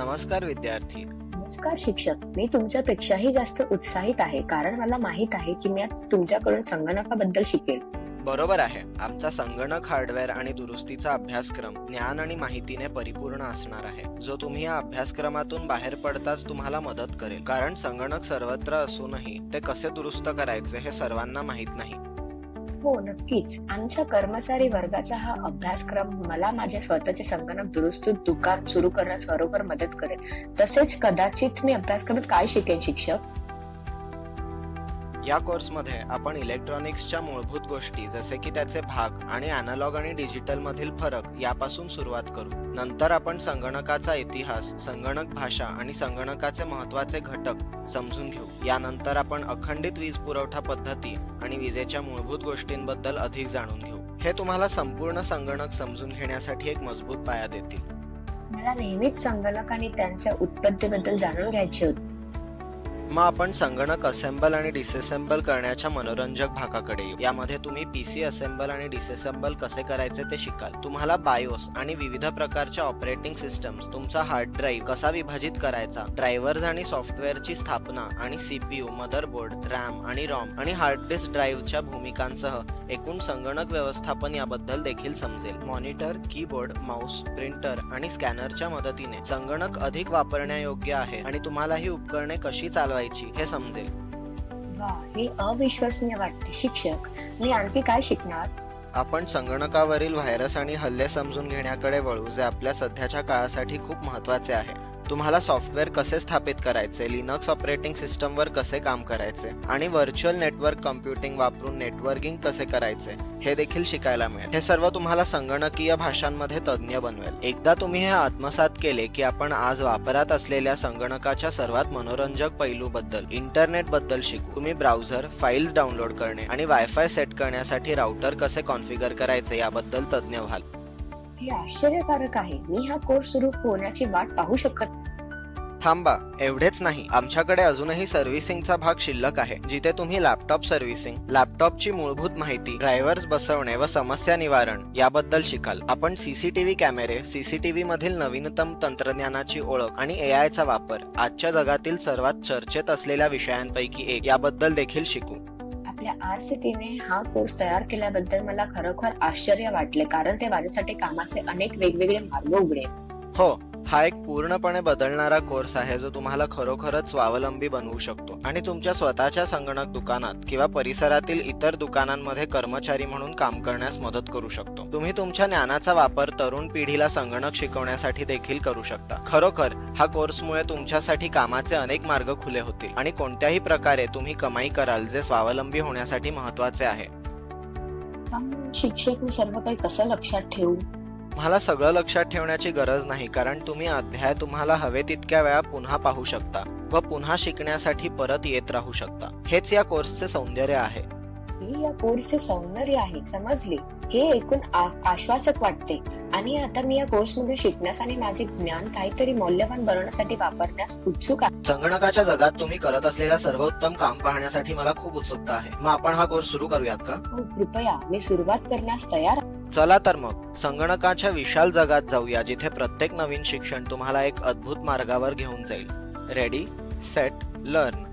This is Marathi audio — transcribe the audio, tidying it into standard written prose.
नमस्कार विद्यार्थी. नमस्कार शिक्षक. मी तुमच्यापेक्षाही जास्त उत्साहित आहे कारण मला माहित आहे की मी आज तुमच्याकडून संगणकाबद्दल शिकेल. बरोबर आहे. आमचा संगणक हार्डवेअर आणि दुरुस्तीचा अभ्यासक्रम ज्ञान आणि माहितीने परिपूर्ण असणार आहे, जो तुम्ही या अभ्यासक्रमातून बाहेर पडताच तुम्हाला मदत करेल. कारण संगणक सर्वत्र असूनही ते कसे दुरुस्त करायचे हे सर्वांना माहीत नाही. हो, नक्कीच. आमच्या कर्मचारी वर्गाचा हा अभ्यासक्रम मला माझे स्वतःचे संगणक दुरुस्त दुकान सुरू करण्यास खरोखर मदत करेल. तसेच कदाचित मी अभ्यासक्रमात काय शिकेन शिक्षक? या कोर्समध्ये आपण इलेक्ट्रॉनिक्सच्या मूलभूत गोष्टी जसे की त्याचे भाग आणि अॅनालॉग आणि डिजिटल मधील फरक यापासून सुरुवात करू. नंतर आपण संगणकाचा इतिहास, संगणक भाषा आणि संगणकाचे महत्त्वाचे घटक समजून घेऊ. यानंतर आपण अखंडित वीज पुरवठा पद्धती आणि विजेच्या मूलभूत गोष्टींबद्दल अधिक जाणून घेऊ. हे तुम्हाला संपूर्ण संगणक समजून घेण्यासाठी एक मजबूत पाया देतील. मला नेहमीच संगणक आणि त्यांच्या उत्पत्तीबद्दल जाणून घ्यायचे होते. मग आपण संगणक असेंबल आणि डिसअसेंबल करण्याच्या मनोरंजक भागाकडे येऊ. यामध्ये तुम्ही पीसी असेंबल आणि डिसअसेंबल कसे करायचे ते शिकाल. तुम्हाला बायोस आणि विविध प्रकारच्या ऑपरेटिंग सिस्टम्स, तुमचा हार्ड ड्राईव्ह कसा विभाजित करायचा, ड्रायव्हर्स आणि सॉफ्टवेअरची स्थापना आणि सीपीयू, मदरबोर्ड, रॅम आणि रॉम आणि हार्ड डिस्क ड्राईव्हच्या भूमिकांसह एकूण संगणक व्यवस्थापन याबद्दल देखील समजेल. मॉनिटर, कीबोर्ड, माऊस, प्रिंटर आणि स्कॅनरच्या मदतीने संगणक अधिक वापरण्यायोग्य आहे आणि तुम्हाला ही उपकरणे कशी चालवायची हे समजेल. वा, हे अविश्वसनीय वाटते शिक्षक. मी आणखी काय शिकणार? आपण संगणकावरील व्हायरस आणि हल्ले समजून घेण्याकडे वळू, जे आपल्या सध्याच्या काळासाठी खूप महत्त्वाचे आहे. तुम्हाला सॉफ्टवेअर कसे स्थापित करायचे, लिनक्स ऑपरेटिंग सिस्टमवर कसे काम करायचे आणि व्हर्च्युअल नेटवर्क कम्प्युटिंग वापरून नेटवर्किंग कसे करायचे हे देखील शिकायला मिळेल. हे सर्व तुम्हाला संगणकीय भाषांमध्ये तज्ज्ञ बनवेल. एकदा तुम्ही हे आत्मसात केले की आपण आज वापरात असलेल्या संगणकाच्या सर्वात मनोरंजक पैलूबद्दल, इंटरनेट बद्दल शिकू. तुम्ही ब्राउझर, फाईल्स डाउनलोड करणे आणि वायफाय सेट करण्यासाठी राउटर कसे कॉन्फिगर करायचे याबद्दल तज्ज्ञ व्हाल. हे आश्चर्यकारक आहे. मी हा कोर्स सुरू होण्याची वाट पाहू शकत. थांबा, एवढेच नाही. आमच्याकडे अजूनही सर्व्हिसिंगचा भाग शिल्लक आहे, जिथे तुम्ही लॅपटॉप सर्व्हिसिंग, लॅपटॉपची मूलभूत माहिती, ड्रायव्हर्स बसवणे व समस्या निवारण याबद्दल शिकाल. आपण सीसीटीव्ही कॅमेरे, सीसीटीव्ही मधील नवीनतम तंत्रज्ञानाची ओळख आणि एआयचा वापर, आजच्या जगातील सर्वात चर्चेत असलेल्या विषयांपैकी एक याबद्दल देखील शिकू. आपल्या आरसीटीने हा कोर्स तयार केल्याबद्दल मला खरोखर आश्चर्य वाटले, कारण ते माझ्यासाठी कामाचे अनेक वेगवेगळे मार्ग उघडेल. हो, हा एक पूर्णपणे बदलणारा कोर्स आहे, जो तुम्हाला खरोखरच स्वावलंबी बनवू शकतो आणि तुमच्या स्वतःच्या संगणक दुकानात किंवा परिसरातील इतर दुकानांमध्ये कर्मचारी म्हणून काम करण्यास मदत करू शकतो. तुम्ही तुमच्या ज्ञानाचा वापर तरुण पिढीला संगणक शिकवण्यासाठी देखील करू शकता. खरोखर हा कोर्समुळे तुमच्यासाठी कामाचे अनेक मार्ग खुले होतील आणि कोणत्याही प्रकारे तुम्ही कमाई कराल, जे स्वावलंबी होण्यासाठी महत्त्वाचे आहे. शिक्षक, मी सर्व काही कसं लक्षात ठेवू? तुम्हाला सगळं लक्षात ठेवण्याची गरज नाही, कारण तुम्ही अध्याय तुम्हाला हवे तितक्या वेळा पुन्हा पाहू शकता व पुन्हा शिकण्यासाठी परत येत राहू शकता. हेच या कोर्सचे सौंदर्य आहे. हे या कोर्सचे सौंदर्य आहे, समजले. हे ऐकून आश्वासक वाटते आणि आता मी या कोर्समधून शिकण्यास आणि माझे ज्ञान काहीतरी मौल्यवान बनवण्यासाठी वापरण्यास उत्सुक आहे. संगणकाच्या जगात तुम्ही करत असलेल्या सर्वोत्तम काम पाहण्यासाठी मला खूप उत्सुकता आहे. मग आपण हा कोर्स सुरू करूयात का? हो, कृपया. मी सुरुवात करण्यास तयार. चला तर मग संगणकाच्या विशाल जगात जाऊया, जिथे प्रत्येक नवीन शिक्षण तुम्हाला एक अद्भुत मार्गावर घेऊन जाईल. Ready, set, learn.